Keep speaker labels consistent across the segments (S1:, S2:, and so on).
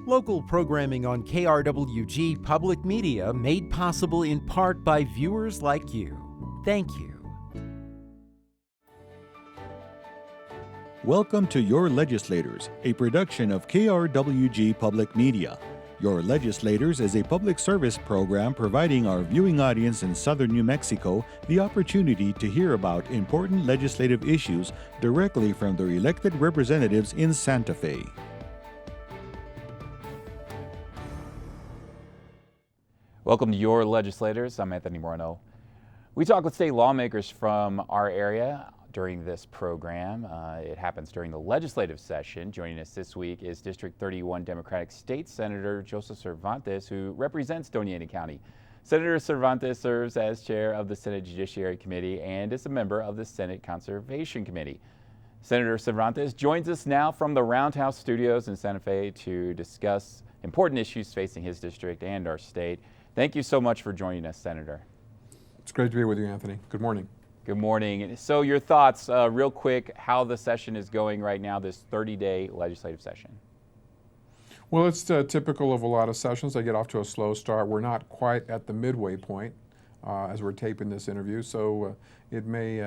S1: Local programming on KRWG Public Media made possible in part by viewers like you. Thank you.
S2: Welcome to Your Legislators, a production of KRWG Public Media. Your Legislators is a public service program providing our viewing audience in southern New Mexico the opportunity to hear about important legislative issues directly from their elected representatives in Santa Fe.
S3: Welcome to Your Legislators. I'm Anthony Moreno. We talk with state lawmakers from our area during this program. It happens during the legislative session. Joining us this week is District 31 Democratic State Senator Joseph Cervantes, who represents Doña Ana County. Senator Cervantes serves as chair of the Senate Judiciary Committee and is a member of the Senate Conservation Committee. Senator Cervantes joins us now from the Roundhouse Studios in Santa Fe to discuss important issues facing his district and our state. Thank you so much for joining us, Senator.
S4: It's great to be with you, Anthony. Good morning.
S3: Good morning. So your thoughts, real quick, how the session is going right now, this 30-day legislative session?
S4: Well, it's typical of a lot of sessions. They get off to a slow start. We're not quite at the midway point as we're taping this interview, so it may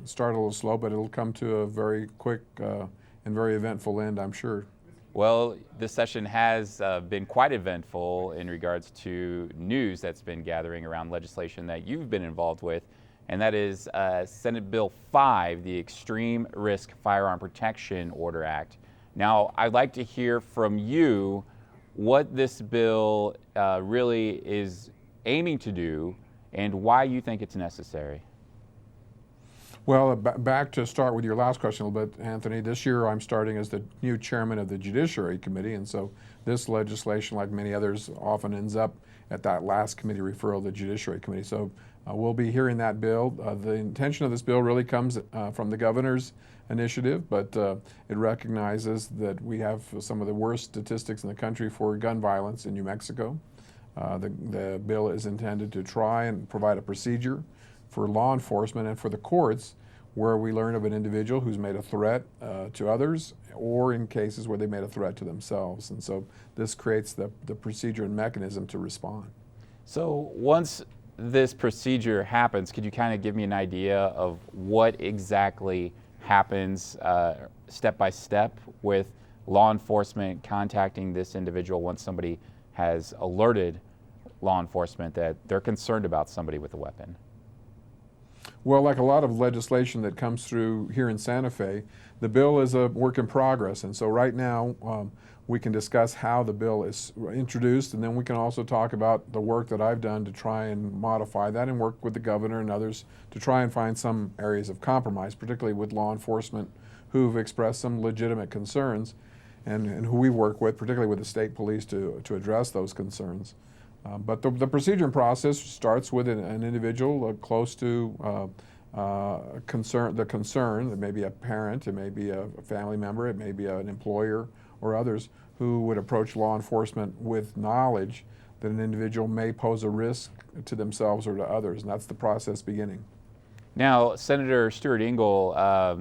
S4: start a little slow, but it'll come to a very quick and very eventful end, I'm sure.
S3: Well, this session has been quite eventful in regards to news that's been gathering around legislation that you've been involved with, and that is Senate Bill 5, the Extreme Risk Firearm Protection Order Act. Now, I'd like to hear from you what this bill really is aiming to do and why you think it's necessary.
S4: Well, back to start with your last question a little bit, Anthony. This year I'm starting as the new chairman of the Judiciary Committee, and so this legislation, like many others, often ends up at that last committee referral, the Judiciary Committee. So we'll be hearing that bill. The intention of this bill really comes from the governor's initiative, but it recognizes that we have some of the worst statistics in the country for gun violence in New Mexico. The bill is intended to try and provide a procedure for law enforcement and for the courts where we learn of an individual who's made a threat to others or in cases where they made a threat to themselves. And so this creates the procedure and mechanism to respond.
S3: So once this procedure happens, could you kind of give me an idea of what exactly happens step by step with law enforcement contacting this individual once somebody has alerted law enforcement that they're concerned about somebody with a weapon?
S4: Well, like a lot of legislation that comes through here in Santa Fe, the bill is a work in progress. And so right now we can discuss how the bill is introduced, and then we can also talk about the work that I've done to try and modify that and work with the governor and others to try and find some areas of compromise, particularly with law enforcement who've expressed some legitimate concerns and who we work with, particularly with the state police, to address those concerns. But the procedure and process starts with an individual close to the concern. It may be a parent, it may be a family member, it may be an employer or others who would approach law enforcement with knowledge that an individual may pose a risk to themselves or to others, and that's the process beginning.
S3: Now, Senator Stuart Ingle,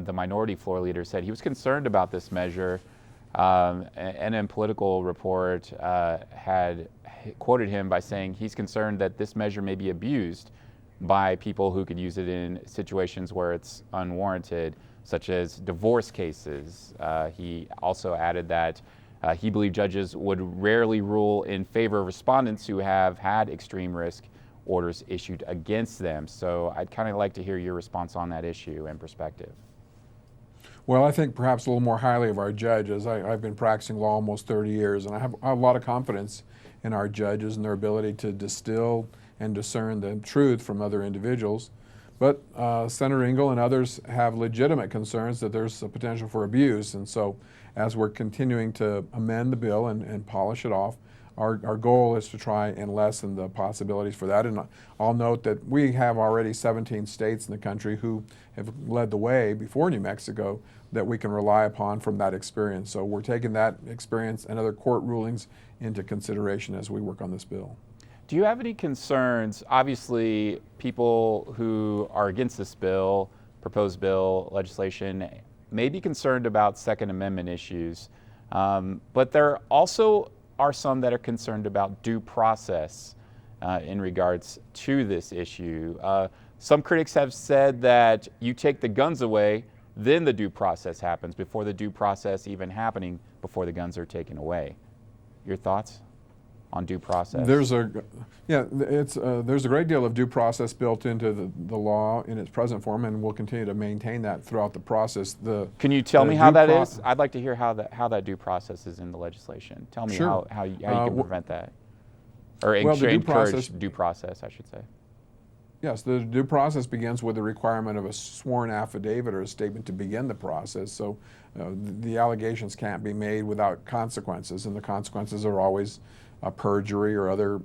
S3: the minority floor leader, said he was concerned about this measure. NM Political Report had quoted him by saying he's concerned that this measure may be abused by people who could use it in situations where it's unwarranted, such as divorce cases. He also added that he believed judges would rarely rule in favor of respondents who have had extreme risk orders issued against them. So I'd kind of like to hear your response on that issue and perspective.
S4: Well, I think perhaps a little more highly of our judges. I've been practicing law almost 30 years, and I have a lot of confidence in our judges and their ability to distill and discern the truth from other individuals. But Senator Ingle and others have legitimate concerns that there's a potential for abuse, and so as we're continuing to amend the bill and polish it off, our goal is to try and lessen the possibilities for that. And I'll note that we have already 17 states in the country who have led the way before New Mexico that we can rely upon from that experience. So we're taking that experience and other court rulings into consideration as we work on this bill.
S3: Do you have any concerns? Obviously, people who are against this bill, proposed bill, legislation, may be concerned about Second Amendment issues. But there also are some that are concerned about due process in regards to this issue. Some critics have said that you take the guns away, then the due process happens, before the due process even happening, before the guns are taken away. Your thoughts on due process?
S4: There's a great deal of due process built into the law in its present form, and we'll continue to maintain that throughout the process.
S3: Can you tell me how that is? I'd like to hear how that due process is in the legislation. Tell me
S4: Sure.
S3: how you can prevent that, or encourage due process, I should say.
S4: Yes, the due process begins with the requirement of a sworn affidavit or a statement to begin the process. So the allegations can't be made without consequences, and the consequences are always perjury or other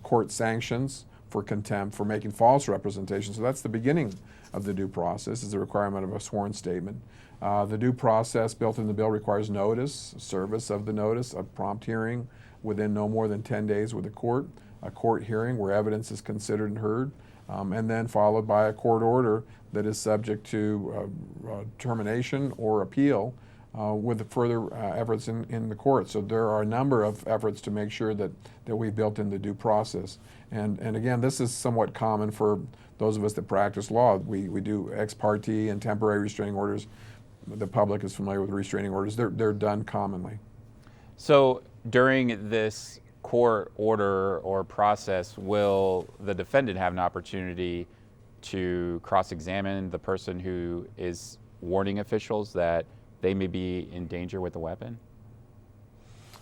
S4: court sanctions for contempt for making false representations. So that's the beginning of the due process, is the requirement of a sworn statement. The due process built in the bill requires notice, service of the notice, a prompt hearing within no more than 10 days with the court, a court hearing where evidence is considered and heard, and then followed by a court order that is subject to termination or appeal with further efforts in the court. So there are a number of efforts to make sure that we've built in the due process. And again, this is somewhat common for those of us that practice law. We do ex parte and temporary restraining orders. The public is familiar with restraining orders. They're done commonly.
S3: So during this court order or process, will the defendant have an opportunity to cross-examine the person who is warning officials that they may be in danger with a weapon?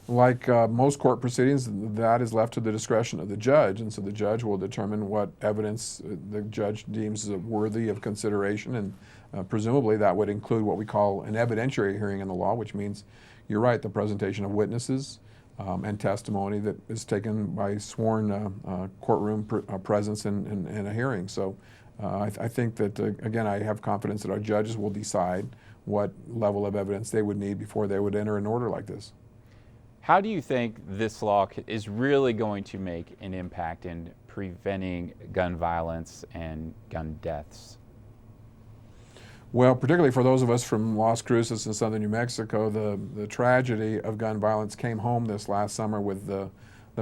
S4: Like most court proceedings, that is left to the discretion of the judge, and so the judge will determine what evidence the judge deems worthy of consideration, and presumably that would include what we call an evidentiary hearing in the law, which means, you're right, the presentation of witnesses and testimony that is taken by sworn courtroom presence in a hearing. So I think that, again, I have confidence that our judges will decide what level of evidence they would need before they would enter an order like this.
S3: How do you think this law is really going to make an impact in preventing gun violence and gun deaths?
S4: Well, particularly for those of us from Las Cruces in southern New Mexico, the tragedy of gun violence came home this last summer with the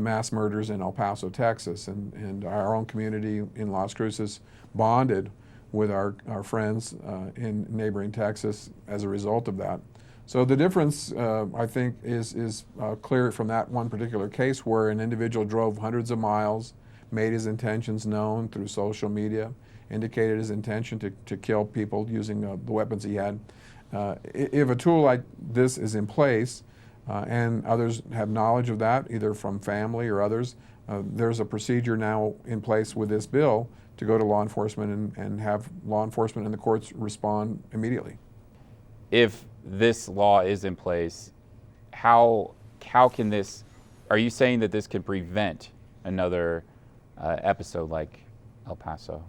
S4: mass murders in El Paso, Texas, and our own community in Las Cruces bonded with our friends in neighboring Texas as a result of that. So the difference, I think, is clear from that one particular case where an individual drove hundreds of miles, made his intentions known through social media, indicated his intention to kill people using the weapons he had. If a tool like this is in place and others have knowledge of that, either from family or others, there's a procedure now in place with this bill to go to law enforcement and have law enforcement and the courts respond immediately.
S3: If this law is in place, how can this, are you saying that this can prevent another episode like El Paso?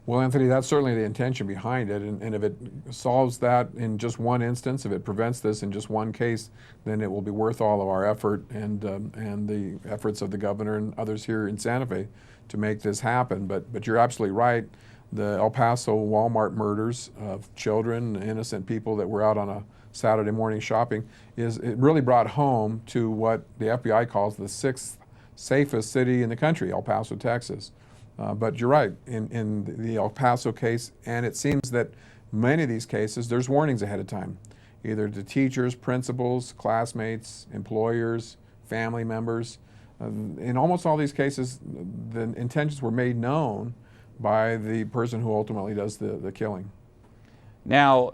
S4: Well, Anthony, that's certainly the intention behind it, and if it solves that in just one instance, if it prevents this in just one case, then it will be worth all of our effort and the efforts of the governor and others here in Santa Fe to make this happen. But you're absolutely right. The El Paso Walmart murders of children, innocent people that were out on a Saturday morning shopping, it really brought home to what the FBI calls the 6th safest city in the country, El Paso, Texas. But you're right, in the El Paso case, and it seems that many of these cases, there's warnings ahead of time, either to teachers, principals, classmates, employers, family members. In almost all these cases, the intentions were made known by the person who ultimately does the killing.
S3: Now,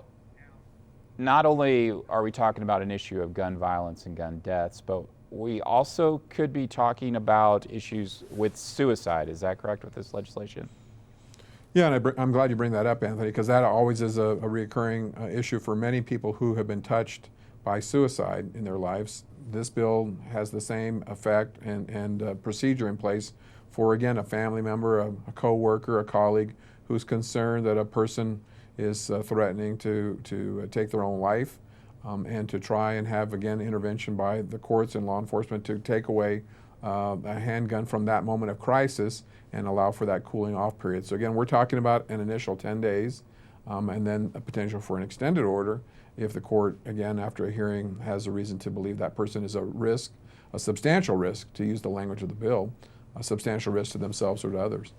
S3: not only are we talking about an issue of gun violence and gun deaths, but we also could be talking about issues with suicide. Is that correct with this legislation?
S4: Yeah, and I'm glad you bring that up, Anthony, because that always is a recurring issue for many people who have been touched by suicide in their lives. This bill has the same effect and procedure in place for, again, a family member, a co-worker, a colleague who's concerned that a person is threatening to take their own life. And to try and have, again, intervention by the courts and law enforcement to take away a handgun from that moment of crisis and allow for that cooling off period. So again, we're talking about an initial 10 days and then a potential for an extended order if the court, again, after a hearing, has a reason to believe that person is a risk, a substantial risk, to use the language of the bill, a substantial risk to themselves or to others.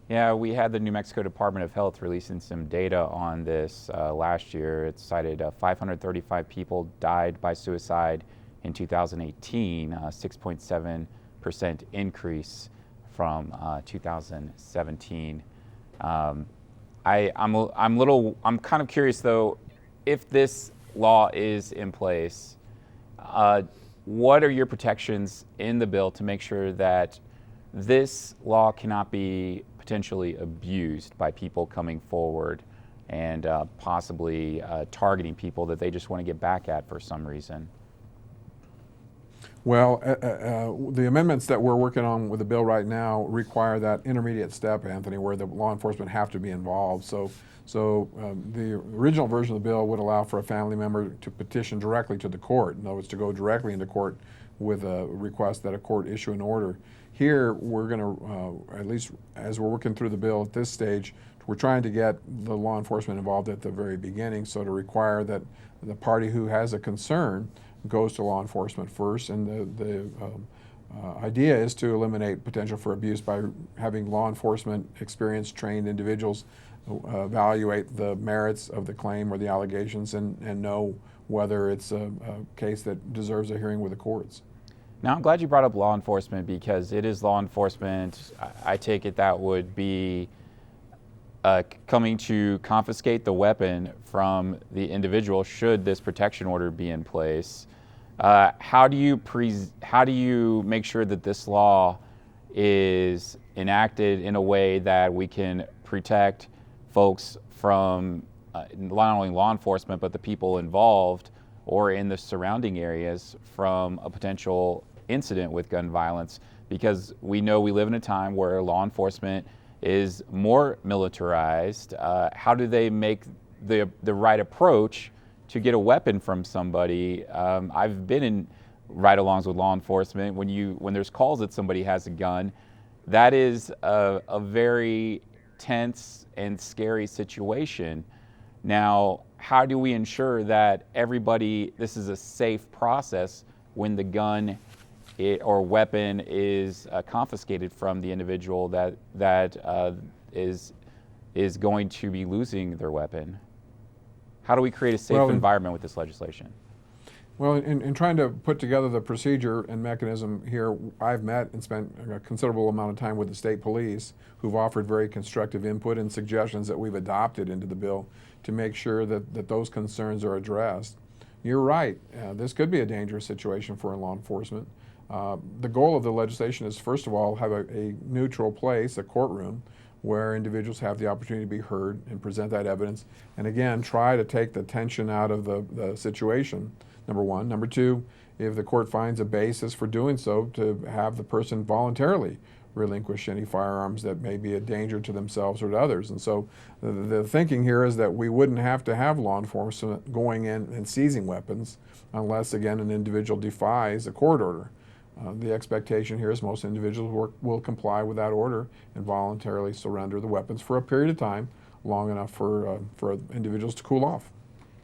S3: Yeah, we had the New Mexico Department of Health releasing some data on this last year. It cited 535 people died by suicide in 2018, 6.7% increase from 2017. I'm kind of curious though, if this law is in place, what are your protections in the bill to make sure that this law cannot be potentially abused by people coming forward and possibly targeting people that they just want to get back at for some reason?
S4: Well, the amendments that we're working on with the bill right now require that intermediate step, Anthony, where the law enforcement have to be involved. So the original version of the bill would allow for a family member to petition directly to the court. In other words, to go directly into court with a request that a court issue an order. Here, we're going to, at least as we're working through the bill at this stage, we're trying to get the law enforcement involved at the very beginning, so to require that the party who has a concern goes to law enforcement first, and the idea is to eliminate potential for abuse by having law enforcement experienced, trained individuals evaluate the merits of the claim or the allegations and know whether it's a case that deserves a hearing with the courts.
S3: Now, I'm glad you brought up law enforcement, because it is law enforcement. I take it that would be coming to confiscate the weapon from the individual should this protection order be in place. How do you make sure that this law is enacted in a way that we can protect folks from not only law enforcement but the people involved or in the surrounding areas from a potential incident with gun violence? Because we know we live in a time where law enforcement is more militarized. How do they make the right approach to get a weapon from somebody? I've been in ride-alongs with law enforcement. When there's calls that somebody has a gun, that is a very tense and scary situation. Now, how do we ensure that this is a safe process when the gun or weapon is confiscated from the individual that is going to be losing their weapon? How do we create a safe environment with this legislation?
S4: Well, in trying to put together the procedure and mechanism here, I've met and spent a considerable amount of time with the state police, who've offered very constructive input and suggestions that we've adopted into the bill to make sure that those concerns are addressed. You're right, this could be a dangerous situation for law enforcement. The goal of the legislation is, first of all, have a neutral place, a courtroom, where individuals have the opportunity to be heard and present that evidence, and again, try to take the tension out of the situation, number one. Number two, if the court finds a basis for doing so, to have the person voluntarily relinquish any firearms that may be a danger to themselves or to others. And so the thinking here is that we wouldn't have to have law enforcement going in and seizing weapons unless, again, an individual defies a court order. The expectation here is most individuals will comply with that order and voluntarily surrender the weapons for a period of time long enough for individuals to cool off.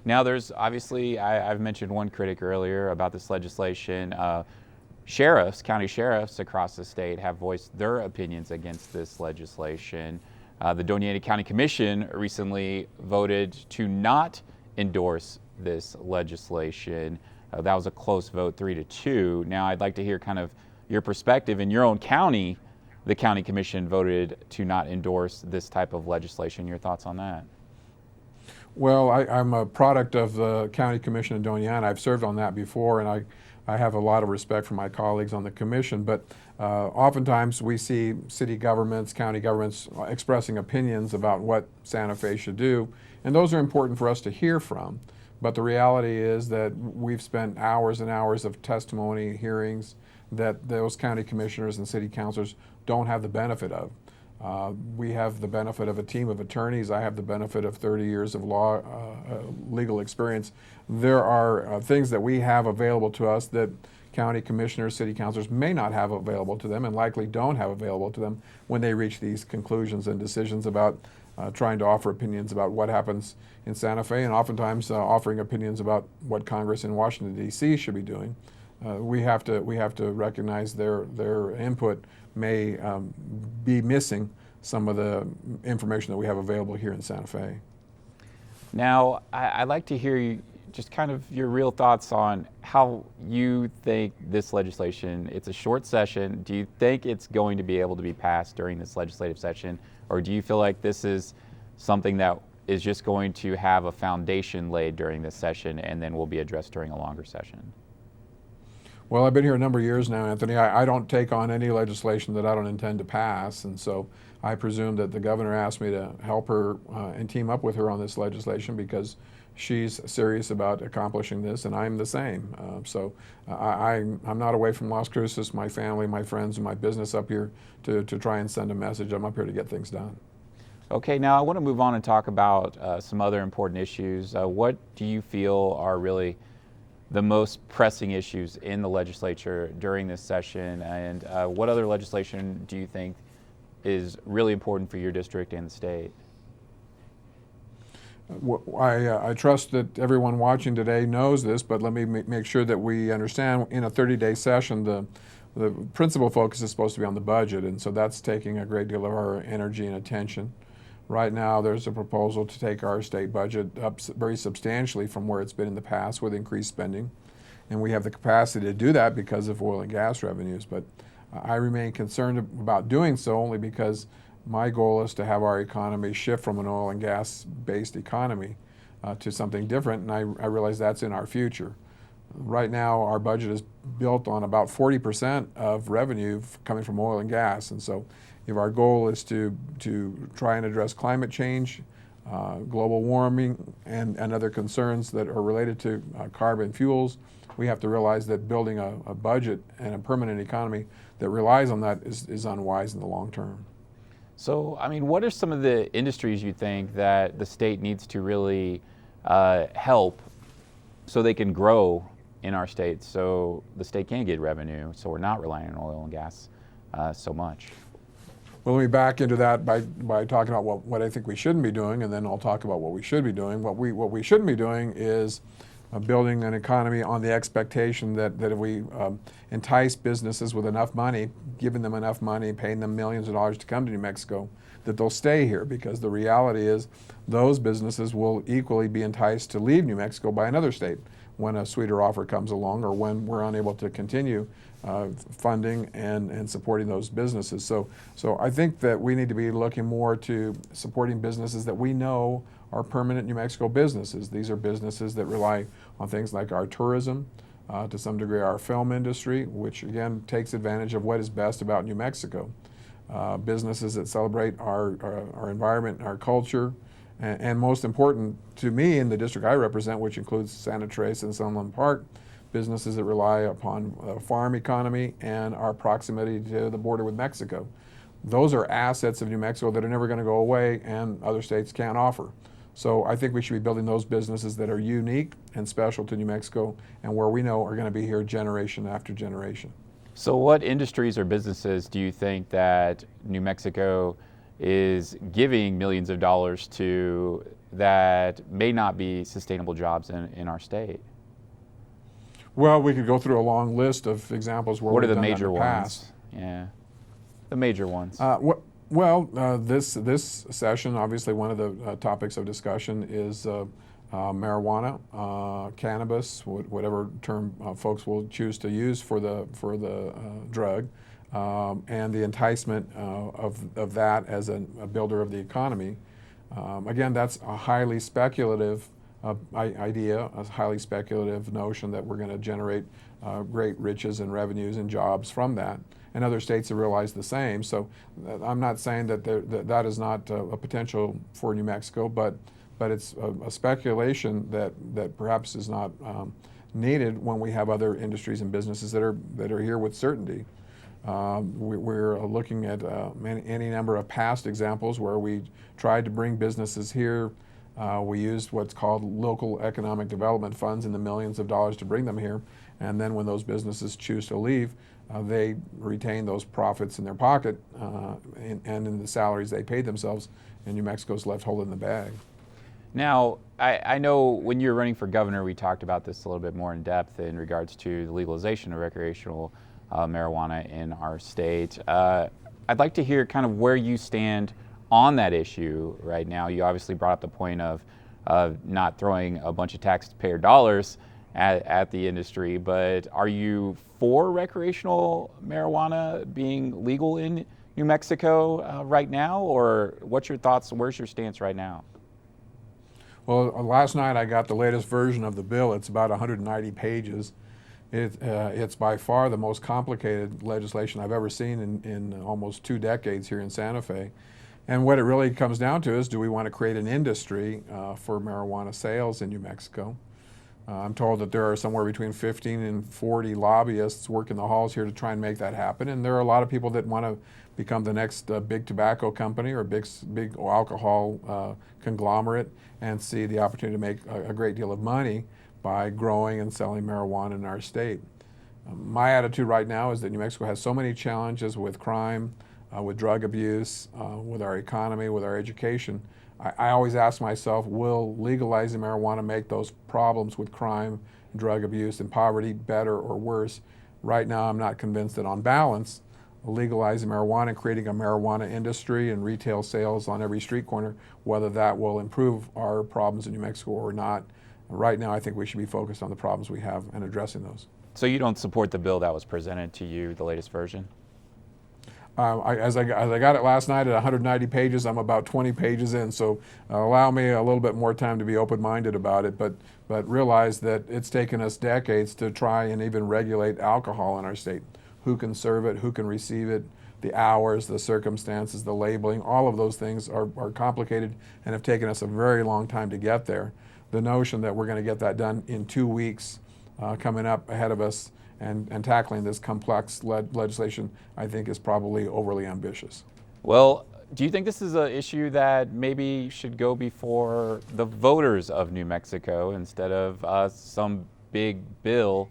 S3: Now, there's obviously, I've mentioned one critic earlier about this legislation. Sheriffs, county sheriffs across the state have voiced their opinions against this legislation. The Doña Ana County Commission recently voted to not endorse this legislation. That was a close vote, 3-2. Now, I'd like to hear kind of your perspective. In your own county, the county commission voted to not endorse this type of legislation. Your thoughts on that?
S4: Well, I'm a product of the county commission in Doña Ana. I've served on that before, and I have a lot of respect for my colleagues on the commission, but oftentimes we see city governments, county governments expressing opinions about what Santa Fe should do, and those are important for us to hear from. But the reality is that we've spent hours and hours of testimony, hearings, that those county commissioners and city councilors don't have the benefit of. We have the benefit of a team of attorneys. I have the benefit of 30 years of legal experience. There are things that we have available to us that county commissioners, city councilors may not have available to them, and likely don't have available to them when they reach these conclusions and decisions about trying to offer opinions about what happens in Santa Fe, and oftentimes offering opinions about what Congress in Washington, D.C. should be doing. We have to recognize their input may be missing some of the information that we have available here in Santa Fe.
S3: Now, I'd like to hear you, just kind of your real thoughts on how you think this legislation, it's a short session, do you think it's going to be able to be passed during this legislative session, or do you feel like this is something that is just going to have a foundation laid during this session and then will be addressed during a longer session?
S4: Well, I've been here a number of years now, Anthony. I don't take on any legislation that I don't intend to pass, and so I presume that the governor asked me to help her and team up with her on this legislation because she's serious about accomplishing this, and I'm the same. I'm not away from Las Cruces, my family, my friends, and my business up here to try and send a message. I'm up here to get things done.
S3: Okay, now I want to move on and talk about some other important issues. What do you feel are really the most pressing issues in the legislature during this session, and what other legislation do you think is really important for your district and the state?
S4: I trust that everyone watching today knows this, but let me make sure that we understand in a 30-day session the principal focus is supposed to be on the budget, and so that's taking a great deal of our energy and attention. Right now there's a proposal to take our state budget up very substantially from where it's been in the past with increased spending, and we have the capacity to do that because of oil and gas revenues, but I remain concerned about doing so only because my goal is to have our economy shift from an oil and gas-based economy to something different, and I realize that's in our future. Right now, our budget is built on about 40% of revenue coming from oil and gas, and so if our goal is to try and address climate change, global warming, and other concerns that are related to carbon fuels, we have to realize that building a budget and a permanent economy that relies on that is unwise in the long term.
S3: So, I mean, what are some of the industries you think that the state needs to really help so they can grow in our state, so the state can get revenue, so we're not relying on oil and gas so much?
S4: Well, let me back into that by talking about what I think we shouldn't be doing, and then I'll talk about what we should be doing. What we shouldn't be doing is building an economy on the expectation that if we entice businesses with enough money, giving them enough money, paying them millions of dollars to come to New Mexico, that they'll stay here, because the reality is those businesses will equally be enticed to leave New Mexico by another state when a sweeter offer comes along, or when we're unable to continue funding and supporting those businesses. So I think that we need to be looking more to supporting businesses that we know are permanent New Mexico businesses. These are businesses that rely on things like our tourism, to some degree our film industry, which again takes advantage of what is best about New Mexico. Businesses that celebrate our environment, our culture, and most important to me in the district I represent, which includes Santa Teresa and Sunland Park, businesses that rely upon a farm economy and our proximity to the border with Mexico. Those are assets of New Mexico that are never going to go away and other states can't offer. So I think we should be building those businesses that are unique and special to New Mexico and where we know are going to be here generation after generation.
S3: So what industries or businesses do you think that New Mexico is giving millions of dollars to that may not be sustainable jobs in our state?
S4: Well, we could go through a long list of examples where
S3: what are
S4: we've
S3: the
S4: done
S3: major
S4: that in the past.
S3: ones? Yeah, the major ones.
S4: This session, obviously one of the topics of discussion is marijuana, cannabis, whatever term folks will choose to use for the drug, and the enticement of that as a builder of the economy. Again, that's a highly speculative idea, a highly speculative notion that we're going to generate great riches and revenues and jobs from that. And other states have realized the same. So I'm not saying that that is not a potential for New Mexico, but it's a speculation that perhaps is not needed when we have other industries and businesses that are here with certainty. We're looking at any number of past examples where we tried to bring businesses here. We used what's called local economic development funds in the millions of dollars to bring them here, and then when those businesses choose to leave, they retain those profits in their pocket and in the salaries they paid themselves, and New Mexico's left holding the bag.
S3: Now, I know when you were running for governor, we talked about this a little bit more in depth in regards to the legalization of recreational marijuana in our state. I'd like to hear kind of where you stand on that issue right now. You obviously brought up the point of not throwing a bunch of taxpayer dollars at the industry, but are you for recreational marijuana being legal in New Mexico right now, or what's your thoughts? Where's your stance right now?
S4: Well, last night I got the latest version of the bill. It's about 190 pages. It's by far the most complicated legislation I've ever seen in almost 2 decades here in Santa Fe. And what it really comes down to is, do we want to create an industry for marijuana sales in New Mexico? I'm told that there are somewhere between 15 and 40 lobbyists working the halls here to try and make that happen. And there are a lot of people that want to become the next big tobacco company or big alcohol conglomerate and see the opportunity to make a great deal of money by growing and selling marijuana in our state. My attitude right now is that New Mexico has so many challenges with crime, with drug abuse, with our economy, with our education. I always ask myself, will legalizing marijuana make those problems with crime, drug abuse, and poverty better or worse? Right now, I'm not convinced that on balance, legalizing marijuana and creating a marijuana industry and retail sales on every street corner, whether that will improve our problems in New Mexico or not. Right now, I think we should be focused on the problems we have and addressing those.
S3: So you don't support the bill that was presented to you, the latest version?
S4: As I got it last night at 190 pages, I'm about 20 pages in, so allow me a little bit more time to be open-minded about it, but realize that it's taken us decades to try and even regulate alcohol in our state. Who can serve it, who can receive it, the hours, the circumstances, the labeling, all of those things are complicated and have taken us a very long time to get there. The notion that we're going to get that done in 2 weeks coming up ahead of us and tackling this complex legislation, I think, is probably overly ambitious.
S3: Well, do you think this is an issue that maybe should go before the voters of New Mexico instead of some big bill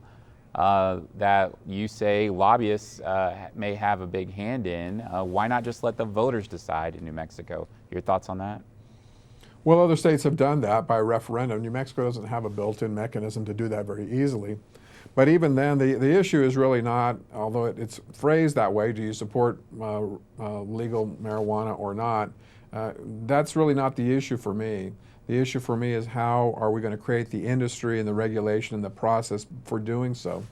S3: that you say lobbyists may have a big hand in? Why not just let the voters decide in New Mexico? Your thoughts on that?
S4: Well, other states have done that by referendum. New Mexico doesn't have a built-in mechanism to do that very easily. But even then, the issue is really not, although it's phrased that way, do you support legal marijuana or not? That's really not the issue for me. The issue for me is how are we going to create the industry and the regulation and the process for doing so.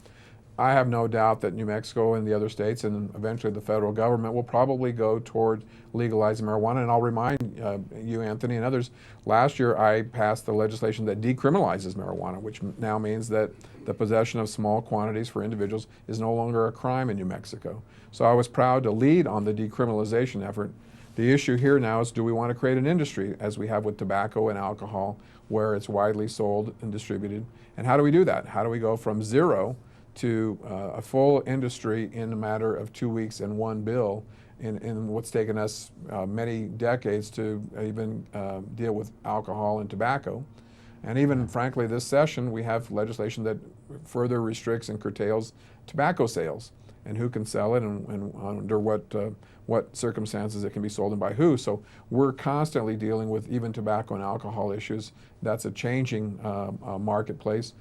S4: I have no doubt that New Mexico and the other states and eventually the federal government will probably go toward legalizing marijuana. And I'll remind you, Anthony, and others, last year I passed the legislation that decriminalizes marijuana, which now means that the possession of small quantities for individuals is no longer a crime in New Mexico. So I was proud to lead on the decriminalization effort. The issue here now is, do we want to create an industry, as we have with tobacco and alcohol, where it's widely sold and distributed? And how do we do that? How do we go from zero to a full industry in a matter of 2 weeks and one bill in what's taken us many decades to even deal with alcohol and tobacco? And even, frankly, this session, we have legislation that further restricts and curtails tobacco sales and who can sell it and under what circumstances it can be sold and by who. So we're constantly dealing with even tobacco and alcohol issues. That's a changing marketplace.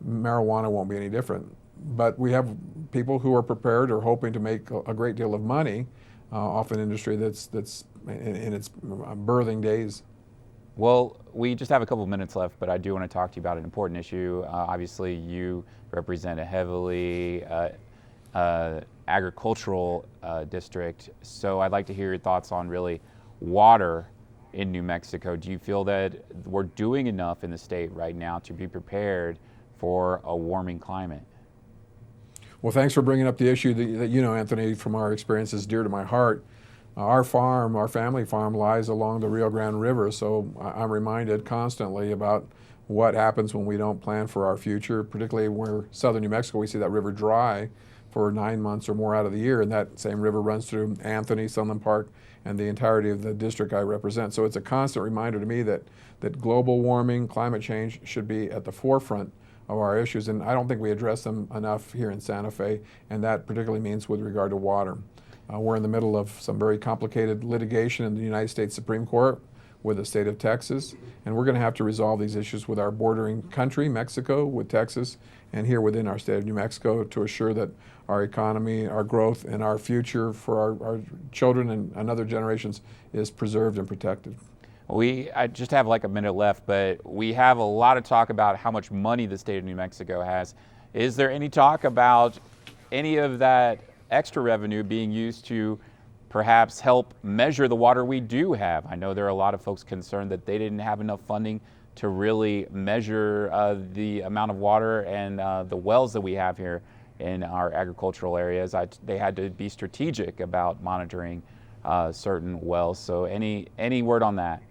S4: Marijuana won't be any different. But we have people who are prepared or hoping to make a great deal of money off an industry that's in its birthing days.
S3: Well, we just have a couple of minutes left, but I do want to talk to you about an important issue. Obviously, you represent a heavily agricultural district, so I'd like to hear your thoughts on really water in New Mexico. Do you feel that we're doing enough in the state right now to be prepared for a warming climate?
S4: Well, thanks for bringing up the issue that you know, Anthony, from our experience is dear to my heart. Our farm, our family farm, lies along the Rio Grande River, so I'm reminded constantly about what happens when we don't plan for our future, particularly where southern New Mexico, we see that river dry for 9 months or more out of the year, and that same river runs through Anthony, Sunland Park, and the entirety of the district I represent. So it's a constant reminder to me that global warming, climate change should be at the forefront of our issues, and I don't think we address them enough here in Santa Fe, and that particularly means with regard to water. We're in the middle of some very complicated litigation in the United States Supreme Court with the state of Texas, and we're going to have to resolve these issues with our bordering country, Mexico, with Texas, and here within our state of New Mexico to assure that our economy, our growth, and our future for our children and other generations is preserved and protected.
S3: I just have like a minute left, but we have a lot of talk about how much money the state of New Mexico has. Is there any talk about any of that extra revenue being used to perhaps help measure the water we do have? I know there are a lot of folks concerned that they didn't have enough funding to really measure the amount of water and the wells that we have here in our agricultural areas. They had to be strategic about monitoring certain wells. So any word on that?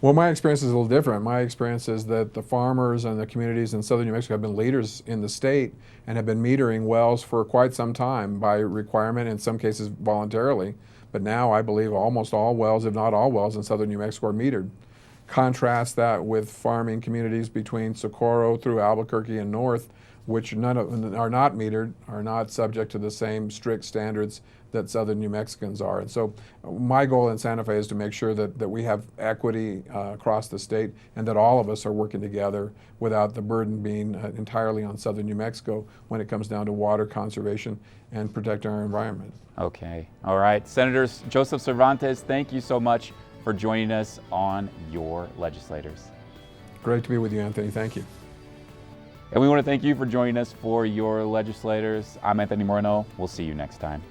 S4: Well, my experience is a little different. My experience is that the farmers and the communities in southern New Mexico have been leaders in the state and have been metering wells for quite some time by requirement, in some cases voluntarily. But now I believe almost all wells, if not all wells, in southern New Mexico are metered. Contrast that with farming communities between Socorro through Albuquerque and north, which none of are not metered, are not subject to the same strict standards that southern New Mexicans are. And so my goal in Santa Fe is to make sure that we have equity across the state and that all of us are working together without the burden being entirely on southern New Mexico when it comes down to water conservation and protecting our environment.
S3: Okay. All right. Senators Joseph Cervantes, thank you so much for joining us on Your Legislators.
S4: Great to be with you, Anthony. Thank you.
S3: And we want to thank you for joining us for Your Legislators. I'm Anthony Moreno. We'll see you next time.